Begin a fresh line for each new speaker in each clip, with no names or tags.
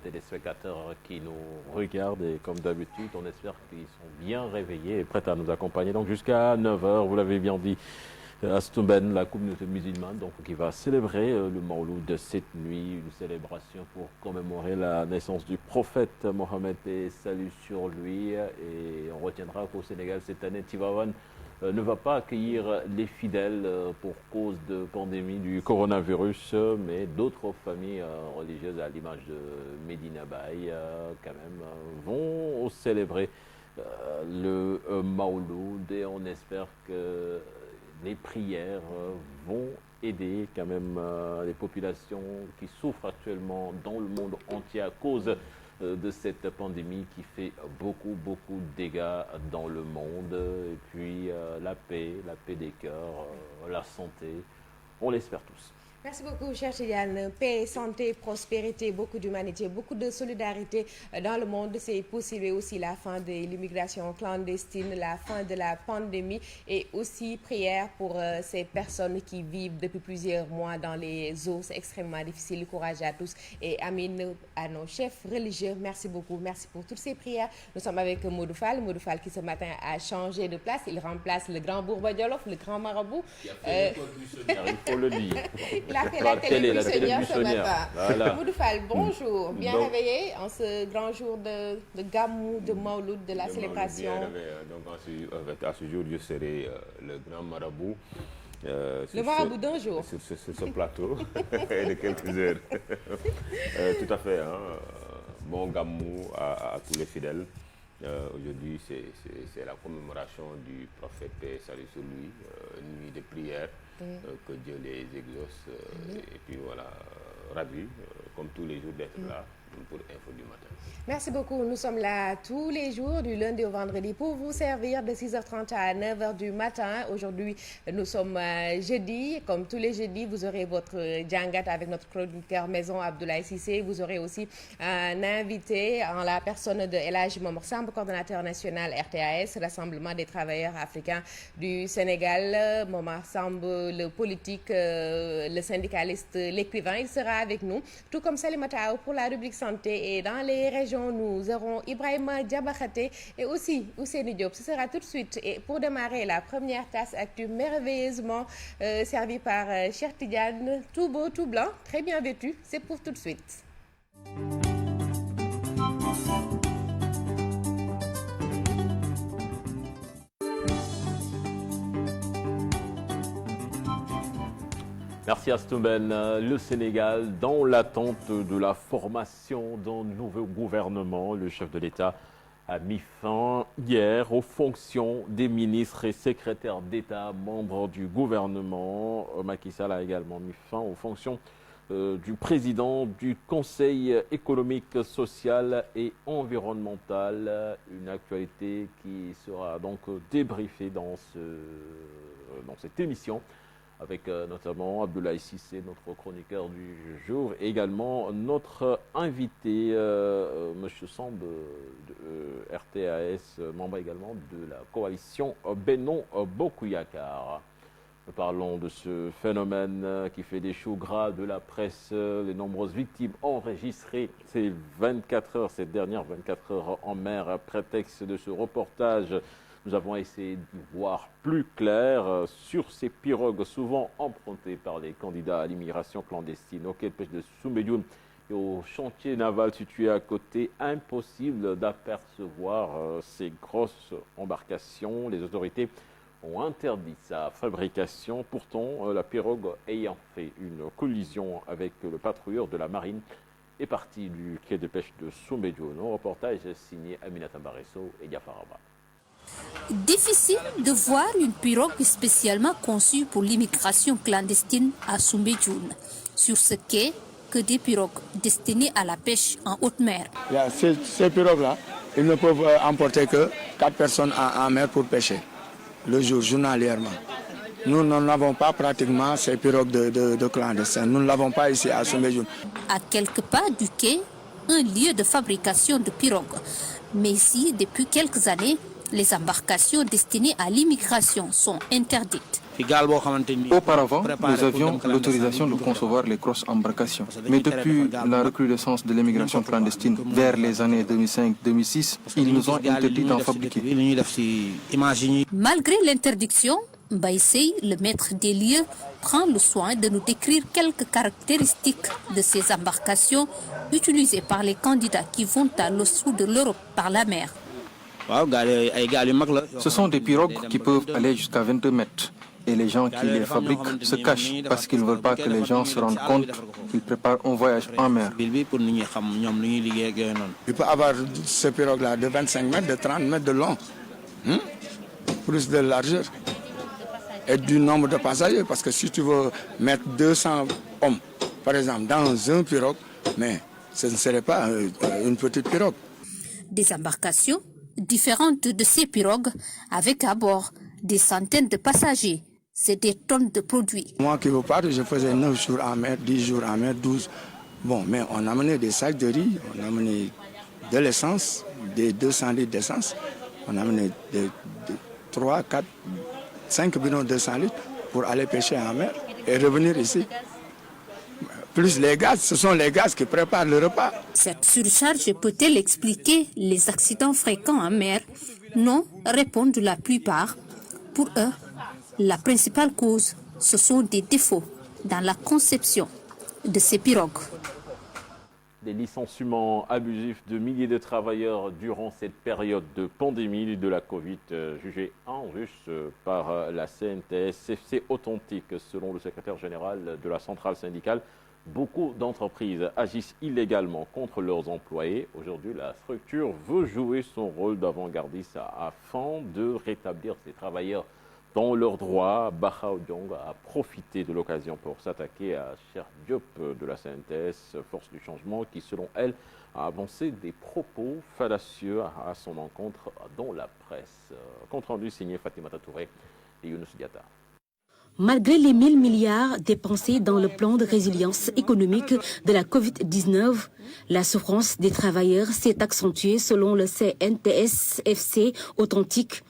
téléspectateurs qui nous regardent et comme d'habitude, on espère qu'ils sont bien réveillés et prêts à nous accompagner. Donc jusqu'à 9 heures, vous l'avez bien dit, à Stumben, la communauté musulmane donc, qui va célébrer le Mawlud de cette nuit, une célébration pour commémorer la naissance du prophète Mohammed et salut sur lui. Et on retiendra qu'au Sénégal cette année, Tivaouane ne va pas accueillir les fidèles pour cause de pandémie du coronavirus, mais d'autres familles religieuses, à l'image de Medina Baye, quand même, vont célébrer le Mawlud et on espère que les prières vont aider quand même les populations qui souffrent actuellement dans le monde entier à cause de cette pandémie qui fait beaucoup de dégâts dans le monde. Et puis la paix des cœurs, la santé, on l'espère tous.
Merci beaucoup, cher Tidiane. Paix, santé, prospérité, beaucoup d'humanité, beaucoup de solidarité dans le monde. C'est possible aussi la fin de l'immigration clandestine, la fin de la pandémie et aussi prière pour ces personnes qui vivent depuis plusieurs mois dans les eaux. C'est extrêmement difficile. Courage à tous et amine à nos chefs religieux. Merci beaucoup. Merci pour toutes ces prières. Nous sommes avec Modou Fall qui ce matin a changé de place. Il remplace le grand Bourba Djolof, le grand marabout.
Il a fait il faut le dire.
Il a fait la télé buissonnière ce matin.
Voilà.
Modou Fall, bonjour. Bien réveillé en ce grand jour de Gamou, de Mawlud, de la célébration.
Donc à ce jour, je serai le grand marabout.
Le marabout d'un jour.
Sur ce plateau et de quelques heures. Tout à fait. Hein. Bon Gamou à tous les fidèles. Aujourd'hui, c'est la commémoration du prophète et salut sur lui, une nuit de prière. Que Dieu les exauce et puis voilà, ravi comme tous les jours d'être là pour Info du matin.
Merci beaucoup. Nous sommes là tous les jours du lundi au vendredi pour vous servir de 6h30 à 9h du matin. Aujourd'hui, nous sommes jeudi. Comme tous les jeudis, vous aurez votre djangat avec notre chroniqueur maison Abdoulaye Cissé. Vous aurez aussi un invité en la personne de El Hadji Momar Samb, coordonnateur national RTAS, Rassemblement des travailleurs africains du Sénégal. Momar Samb, le politique, le syndicaliste, l'écrivain, il sera avec nous. Tout comme Salimata pour la rubrique santé et dans les régions, nous aurons Ibrahima Diabakhate et aussi Ousseynou Diop. Ce sera tout de suite. Et pour démarrer, la première tasse actu merveilleusement servie par Cheikh Tidiane, tout beau, tout blanc, très bien vêtu. C'est pour tout de suite.
Merci à Stumben. Le Sénégal, dans l'attente de la formation d'un nouveau gouvernement, le chef de l'État a mis fin hier aux fonctions des ministres et secrétaires d'État, membres du gouvernement. Macky Sall a également mis fin aux fonctions du président du Conseil économique, social et environnemental. Une actualité qui sera donc débriefée dans cette émission, avec notamment Abdoulaye Cissé, notre chroniqueur du jour, et également notre invité, M. Samb de RTAS, membre également de la coalition Benno Bokk Yakaar. Nous parlons de ce phénomène qui fait des choux gras de la presse, les nombreuses victimes enregistrées ces dernières 24 heures en mer. À prétexte de ce reportage, nous avons essayé d'y voir plus clair sur ces pirogues souvent empruntées par les candidats à l'immigration clandestine au quai de pêche de Soumbédioune et au chantier naval situé à côté. Impossible d'apercevoir ces grosses embarcations. Les autorités ont interdit sa fabrication. Pourtant, la pirogue ayant fait une collision avec le patrouilleur de la marine est partie du quai de pêche de Soumbédioune. Un reportage signé Aminata Baresso et Diafaraba.
Difficile de voir une pirogue spécialement conçue pour l'immigration clandestine à Soumbédioune. Sur ce quai, que des pirogues destinées à la pêche en haute mer.
Ces pirogues-là, ils ne peuvent emporter que 4 personnes en mer pour pêcher, le jour, journalièrement. Nous n'avons pas pratiquement ces pirogues de clandestins. Nous ne l'avons pas ici à Soumbédioune.
À quelques pas du quai, un lieu de fabrication de pirogues. Mais ici, depuis quelques années, Les embarcations destinées à l'immigration sont interdites.
Auparavant, nous avions l'autorisation de concevoir les grosses embarcations. Mais depuis la recrudescence de l'immigration clandestine vers les années 2005-2006, ils nous ont interdit d'en fabriquer.
Malgré l'interdiction, Baïsei, le maître des lieux, prend le soin de nous décrire quelques caractéristiques de ces embarcations utilisées par les candidats qui vont à l'autre de l'Europe par la mer.
Ce sont des pirogues qui peuvent aller jusqu'à 22 mètres. Et les gens qui les fabriquent se cachent parce qu'ils ne veulent pas que les gens se rendent compte qu'ils préparent un voyage en mer.
Il peut avoir ces pirogues-là de 25 mètres, de 30 mètres de long, plus de largeur. Et du nombre de passagers, parce que si tu veux mettre 200 hommes, par exemple, dans un pirogue, mais ce ne serait pas une petite pirogue.
Des embarcations différentes de ces pirogues, avec à bord des centaines de passagers. C'est des tonnes de produits.
Moi qui vous parle, je faisais 9 jours en mer, 10 jours en mer, 12. Bon, mais on a amené des sacs de riz, on a amené de l'essence, des 200 litres d'essence, on a amené 3, 4, 5 bidons de 200 litres pour aller pêcher en mer et revenir ici. Plus les gaz, ce sont les gaz qui préparent le repas.
Cette surcharge peut-elle expliquer les accidents fréquents en mer? Non, répondent la plupart. Pour eux, la principale cause, ce sont des défauts dans la conception de ces pirogues.
Des licenciements abusifs de milliers de travailleurs durant cette période de pandémie de la Covid jugée injuste par la CNTS-FC Authentique. Selon le secrétaire général de la centrale syndicale, beaucoup d'entreprises agissent illégalement contre leurs employés. Aujourd'hui, la structure veut jouer son rôle d'avant-gardiste afin de rétablir ces travailleurs dans leurs droits. Baha Odiong a profité de l'occasion pour s'attaquer à Cheikh Diop de la CNTS, Force du Changement, qui, selon elle, a avancé des propos fallacieux à son encontre dans la presse. Compte rendu signé Fatimata Touré et Younous Diatta.
Malgré les 1000 milliards dépensés dans le plan de résilience économique de la Covid-19, la souffrance des travailleurs s'est accentuée selon le CNTS-FC Authentique.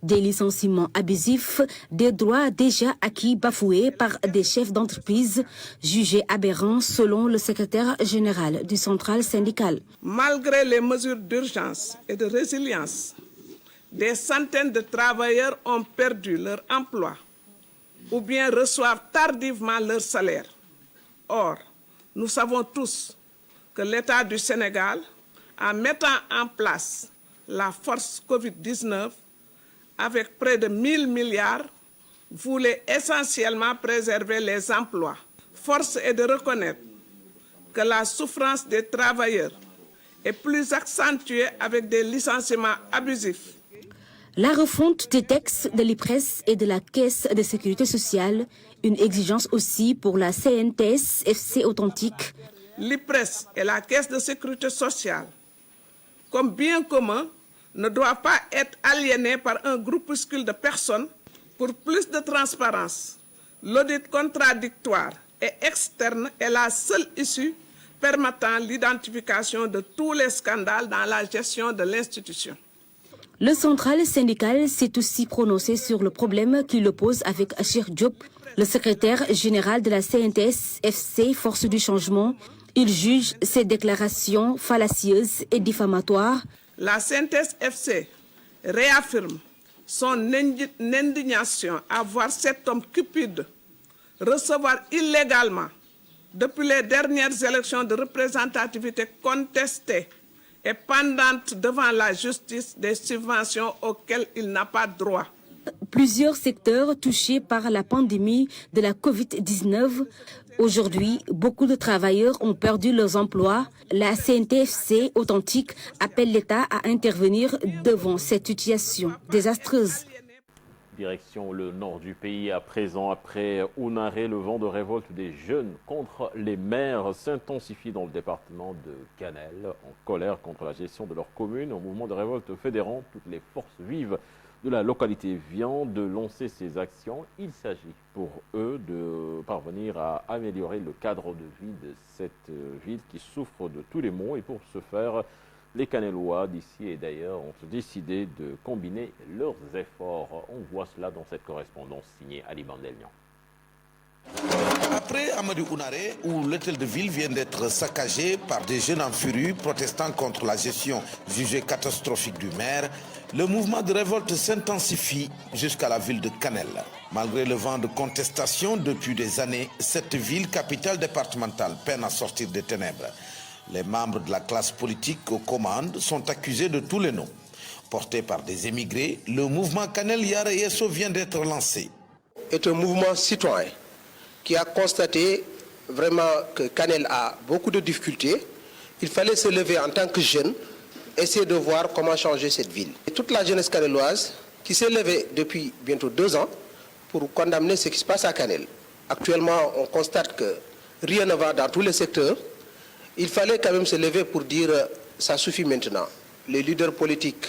Des licenciements abusifs, des droits déjà acquis bafoués par des chefs d'entreprise jugés aberrants selon le secrétaire général du central syndical.
Malgré les mesures d'urgence et de résilience, des centaines de travailleurs ont perdu leur emploi ou bien reçoivent tardivement leur salaire. Or, nous savons tous que l'État du Sénégal, en mettant en place la force Covid-19, avec près de 1000 milliards, voulait essentiellement préserver les emplois. Force est de reconnaître que la souffrance des travailleurs est plus accentuée avec des licenciements abusifs.
La refonte des textes de l'IPRES et de la Caisse de sécurité sociale, une exigence aussi pour la CNTS-FC Authentique.
L'IPRES et la Caisse de sécurité sociale, comme bien commun, ne doivent pas être aliénés par un groupuscule de personnes. Pour plus de transparence, l'audit contradictoire et externe est la seule issue permettant l'identification de tous les scandales dans la gestion de l'institution.
Le central syndical s'est aussi prononcé sur le problème qui l'oppose avec Cheikh Diop, le secrétaire général de la CNTS-FC Force du Changement. Il juge ces déclarations fallacieuses et diffamatoires.
La CNTS-FC réaffirme son indignation à voir cet homme cupide recevoir illégalement, depuis les dernières élections de représentativité contestées et pendantes devant la justice, des subventions auxquelles il n'a pas droit.
Plusieurs secteurs touchés par la pandémie de la Covid-19. Aujourd'hui, beaucoup de travailleurs ont perdu leurs emplois. La CNTS-FC Authentique appelle l'État à intervenir devant cette situation désastreuse.
Direction le nord du pays à présent. Après Ounaré, le vent de révolte des jeunes contre les maires s'intensifie dans le département de Canel. En colère contre la gestion de leur commune, un mouvement de révolte fédérant toutes les forces vives de la localité vient de lancer ces actions. Il s'agit pour eux de parvenir à améliorer le cadre de vie de cette ville qui souffre de tous les maux. Et pour ce faire, Les Canélois d'ici et d'ailleurs ont décidé de combiner leurs efforts. On voit cela dans cette correspondance signée Ali Bandelnian.
Après Amadou Ounaré, où l'hôtel de ville vient d'être saccagé par des jeunes en furie protestant contre la gestion jugée catastrophique du maire, le mouvement de révolte s'intensifie jusqu'à la ville de Kanel. Malgré le vent de contestation depuis des années, cette ville, capitale départementale, peine à sortir des ténèbres. Les membres de la classe politique aux commandes sont accusés de tous les noms. Porté par des émigrés, le mouvement Kanel Yara Yesso vient d'être lancé.
C'est un mouvement citoyen qui a constaté vraiment que Kanel a beaucoup de difficultés. Il fallait se lever en tant que jeune, essayer de voir comment changer cette ville. Et toute la jeunesse canéloise qui s'est levée depuis bientôt 2 ans pour condamner ce qui se passe à Kanel. Actuellement, on constate que rien ne va dans tous les secteurs. Il fallait quand même se lever pour dire ça suffit maintenant. Les leaders politiques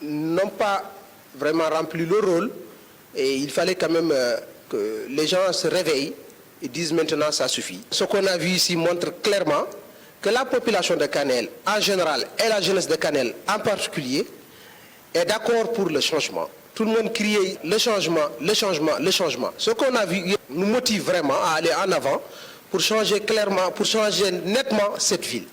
n'ont pas vraiment rempli leur rôle et il fallait quand même que les gens se réveillent et disent maintenant ça suffit. Ce qu'on a vu ici montre clairement que la population de Kanel en général et la jeunesse de Kanel en particulier est d'accord pour le changement. Tout le monde criait le changement, le changement, le changement. Ce qu'on a vu nous motive vraiment à aller en avant pour changer clairement, pour changer nettement cette ville.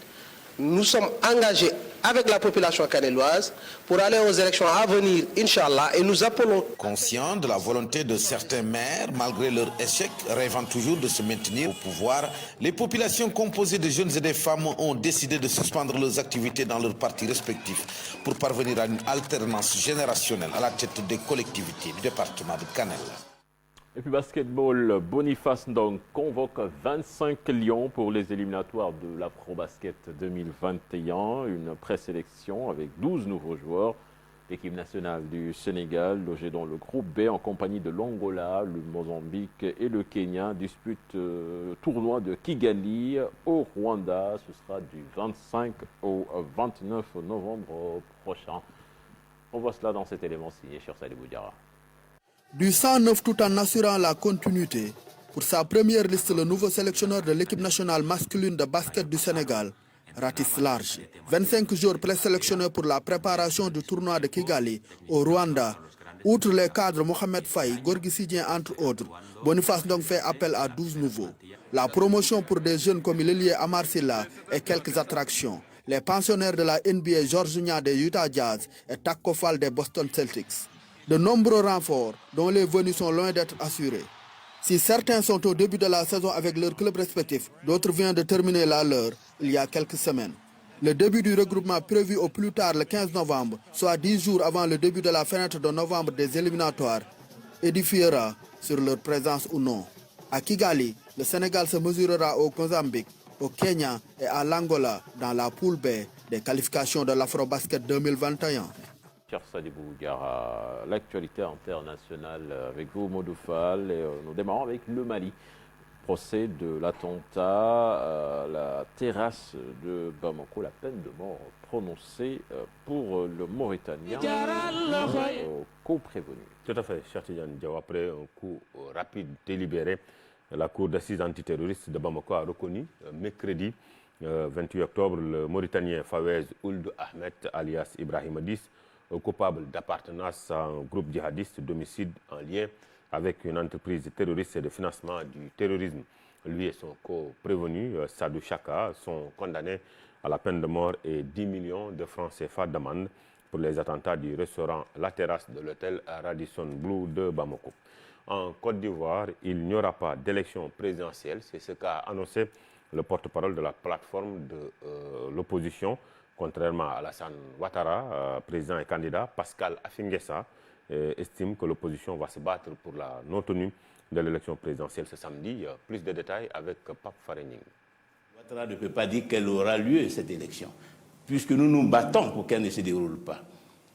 Nous sommes engagés avec la population canéloise pour aller aux élections à venir, Inch'Allah, et nous appelons.
Conscients de la volonté de certains maires, malgré leur échec, rêvant toujours de se maintenir au pouvoir, les populations composées de jeunes et de femmes ont décidé de suspendre leurs activités dans leurs partis respectifs pour parvenir à une alternance générationnelle à la tête des collectivités du département de Kanel.
Et puis basketball, Boniface Ndong convoque 25 lions pour les éliminatoires de l'Afro-Basket 2021. Une présélection avec 12 nouveaux joueurs. L'équipe nationale du Sénégal, logée dans le groupe B en compagnie de l'Angola, le Mozambique et le Kenya, dispute le tournoi de Kigali au Rwanda. Ce sera du 25 au 29 novembre prochain. On voit cela dans cet élément signé sur Salibou Diarra.
Du 109 tout en assurant la continuité. Pour sa première liste, le nouveau sélectionneur de l'équipe nationale masculine de basket du Sénégal ratisse large. 25 jours présélectionnés pour la préparation du tournoi de Kigali au Rwanda. Outre les cadres Mohamed Faye, Gorgui Sidien entre autres, Boniface Ndong fait appel à 12 nouveaux. La promotion pour des jeunes comme l'ailier Amar Silla et quelques attractions. Les pensionnaires de la NBA, Georges Nia des Utah Jazz et Taco Fall des Boston Celtics. De nombreux renforts dont les venus sont loin d'être assurés. Si certains sont au début de la saison avec leurs clubs respectifs, d'autres viennent de terminer la leur il y a quelques semaines. Le début du regroupement prévu au plus tard le 15 novembre, soit 10 jours avant le début de la fenêtre de novembre des éliminatoires, édifiera sur leur présence ou non. À Kigali, le Sénégal se mesurera au Mozambique, au Kenya et à l'Angola dans la poule B des qualifications de l'Afro-Basket 2021.
Cher Salibou Diarra, l'actualité internationale avec vous, Modou Fall. Et nous démarrons avec le Mali. Procès de l'attentat à la terrasse de Bamako, la peine de mort prononcée pour le Mauritanien co-prévenu.
Tout à fait, cher Tidiane Diaw. Après un coup rapide délibéré, la Cour d'assises antiterroriste de Bamako a reconnu mercredi 28 octobre le Mauritanien Fawez Ould Ahmed alias Ibrahim Adis, coupable d'appartenance à un groupe djihadiste d'homicide en lien avec une entreprise terroriste et de financement du terrorisme. Lui et son co-prévenu, Sadou Chaka, sont condamnés à la peine de mort et 10 millions de francs CFA d'amende pour les attentats du restaurant La Terrasse de l'hôtel Radisson Blu de Bamako. En Côte d'Ivoire, il n'y aura pas d'élection présidentielle. C'est ce qu'a annoncé le porte-parole de la plateforme de l'opposition. Contrairement à Alassane Ouattara, président et candidat, Pascal Afingessa estime que l'opposition va se battre pour la non-tenue de l'élection présidentielle ce samedi. Plus de détails avec Pape Farening.
Ouattara ne peut pas dire qu'elle aura lieu, cette élection, puisque nous nous battons pour qu'elle ne se déroule pas.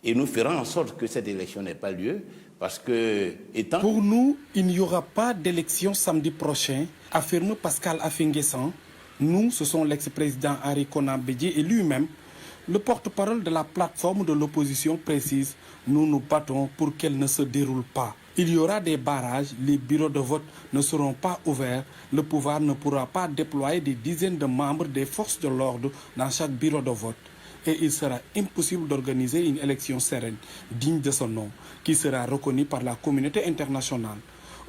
Et nous ferons en sorte que cette élection n'ait pas lieu, parce que...
Pour nous, il n'y aura pas d'élection samedi prochain, affirme Pascal Afingessa. Nous, ce sont l'ex-président Henri Konan Bédié et lui-même. Le porte-parole de la plateforme de l'opposition précise « Nous nous battons pour qu'elle ne se déroule pas ». Il y aura des barrages, les bureaux de vote ne seront pas ouverts, le pouvoir ne pourra pas déployer des dizaines de membres des forces de l'ordre dans chaque bureau de vote. et il sera impossible d'organiser une élection sereine, digne de son nom, qui sera reconnue par la communauté internationale.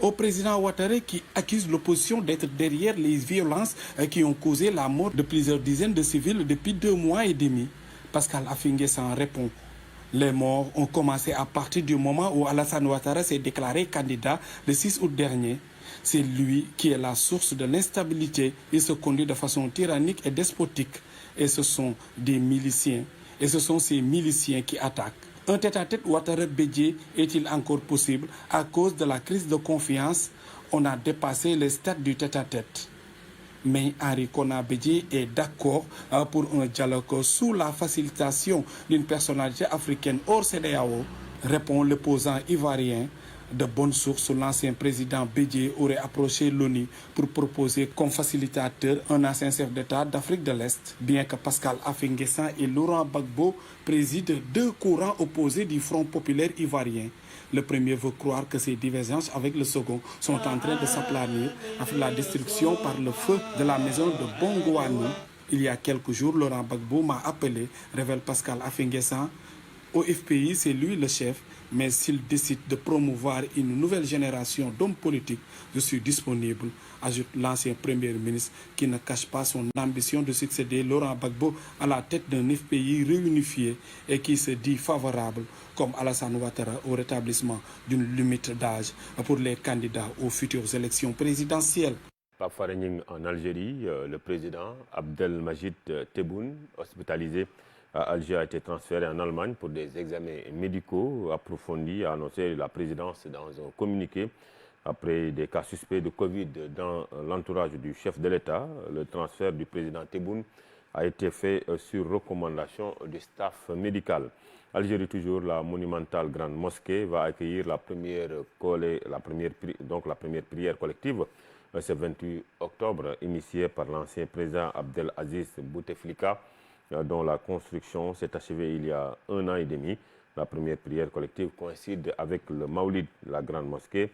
Au président Ouattara qui accuse l'opposition d'être derrière les violences qui ont causé la mort de plusieurs dizaines de civils depuis 2 mois et demi, Pascal Affi N'Guessan répond. Les morts ont commencé à partir du moment où Alassane Ouattara s'est déclaré candidat le 6 août dernier. C'est lui qui est la source de l'instabilité. Il se conduit de façon tyrannique et despotique. Et ce sont des miliciens. Et ce sont ces miliciens qui attaquent. Un tête-à-tête Ouattara-Bédié est-il encore possible? À cause de la crise de confiance, on a dépassé les stades du tête-à-tête. Mais Henri Konan Bédié est d'accord pour un dialogue sous la facilitation d'une personnalité africaine hors CEDEAO, répond l'opposant ivoirien. De bonnes sources, l'ancien président Bédié aurait approché l'ONU pour proposer comme facilitateur un ancien chef d'État d'Afrique de l'Est, bien que Pascal Affi N'Guessan et Laurent Gbagbo président 2 courants opposés du Front populaire ivoirien. Le premier veut croire que ces divergences avec le second sont en train de s'aplanir avec la destruction par le feu de la maison de Bongouani. Il y a quelques jours, Laurent Gbagbo m'a appelé, révèle Pascal Affi N'Guessan. Au FPI, c'est lui le chef, mais s'il décide de promouvoir une nouvelle génération d'hommes politiques, je suis disponible, ajoute l'ancien Premier ministre qui ne cache pas son ambition de succéder Laurent Gbagbo à la tête d'un FPI réunifié et qui se dit favorable, comme Alassane Ouattara, au rétablissement d'une limite d'âge pour les candidats aux futures élections présidentielles.
Pape Farening en Algérie, le président Abdelmajid Tebboune, hospitalisé à Alger, a été transféré en Allemagne pour des examens médicaux approfondis, a annoncé la présidence dans un communiqué. Après des cas suspects de Covid dans l'entourage du chef de l'État, le transfert du président Tebboune a été fait sur recommandation du staff médical. Algérie toujours, la monumentale grande mosquée va accueillir la première prière collective ce 28 octobre, initiée par l'ancien président Abdelaziz Bouteflika, dont la construction s'est achevée il y a 1 an et demi. La première prière collective coïncide avec le Maoulid. La grande mosquée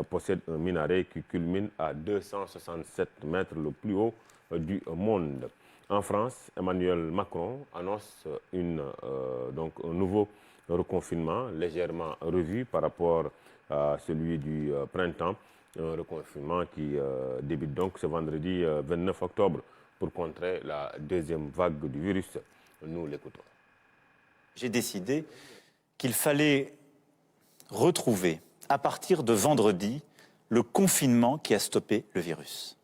possède un minaret qui culmine à 267 mètres, le plus haut du monde. En France, Emmanuel Macron annonce un nouveau reconfinement légèrement revu par rapport à celui du printemps. Un reconfinement qui débute donc ce vendredi 29 octobre pour contrer la deuxième vague du virus. Nous l'écoutons.
J'ai décidé qu'il fallait retrouver, à partir de vendredi, le confinement qui a stoppé le virus.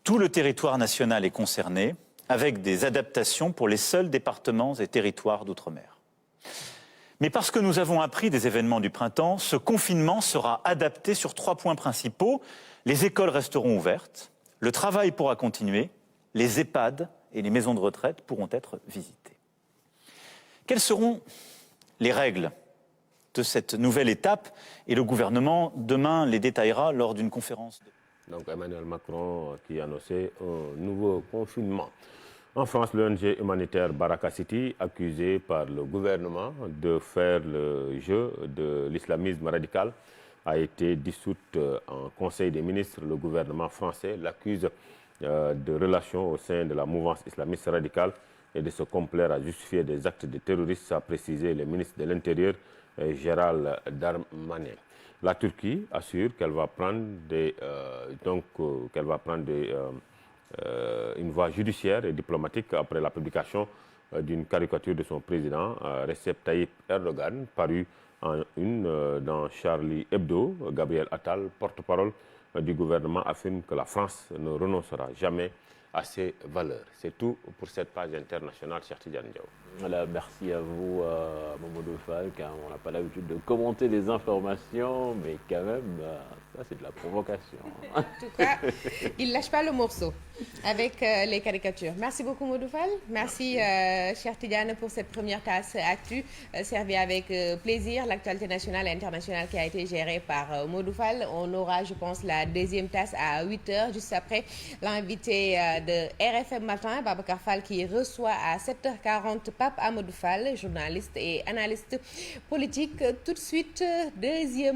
Tout le territoire national est concerné, avec des adaptations pour les seuls départements et territoires d'outre-mer. Mais parce que nous avons appris des événements du printemps, ce confinement sera adapté sur 3 points principaux. Les écoles resteront ouvertes, le travail pourra continuer, les EHPAD et les maisons de retraite pourront être visitées. Quelles seront les règles de cette nouvelle étape? Et le gouvernement, demain, les détaillera lors d'une conférence.
Donc Emmanuel Macron qui a annoncé un nouveau confinement. En France, l'ONG humanitaire Baraka City, accusée par le gouvernement de faire le jeu de l'islamisme radical, a été dissoute en Conseil des ministres. Le gouvernement français l'accuse de relations au sein de la mouvance islamiste radicale et de se complaire à justifier des actes de terroristes, a précisé le ministre de l'Intérieur, Gérald Darmanin. La Turquie assure qu'elle va prendre une voie judiciaire et diplomatique après la publication d'une caricature de son président, Recep Tayyip Erdogan, parue en une dans Charlie Hebdo. Gabriel Attal, porte-parole du gouvernement, affirme que la France ne renoncera jamais à ses valeurs. C'est tout pour cette page internationale, Cheikh Tidiane Diaw.
Voilà, merci à vous, Mamadou Fall, car on n'a pas l'habitude de commenter les informations, mais quand même, ça c'est de la provocation.
En tout cas, il ne lâche pas le morceau avec les caricatures. Merci beaucoup, Mamadou Fall. Merci, Cheikh Tidiane, pour cette première tasse actu, servie avec plaisir. L'actualité nationale et internationale qui a été gérée par Mamadou Fall. On aura, je pense, la deuxième tasse à 8h, juste après l'invité de RFM Matin, Babacar Fall, qui reçoit à 7h40 Pape Amadou Fall, journaliste et analyste politique. Tout de suite, deuxième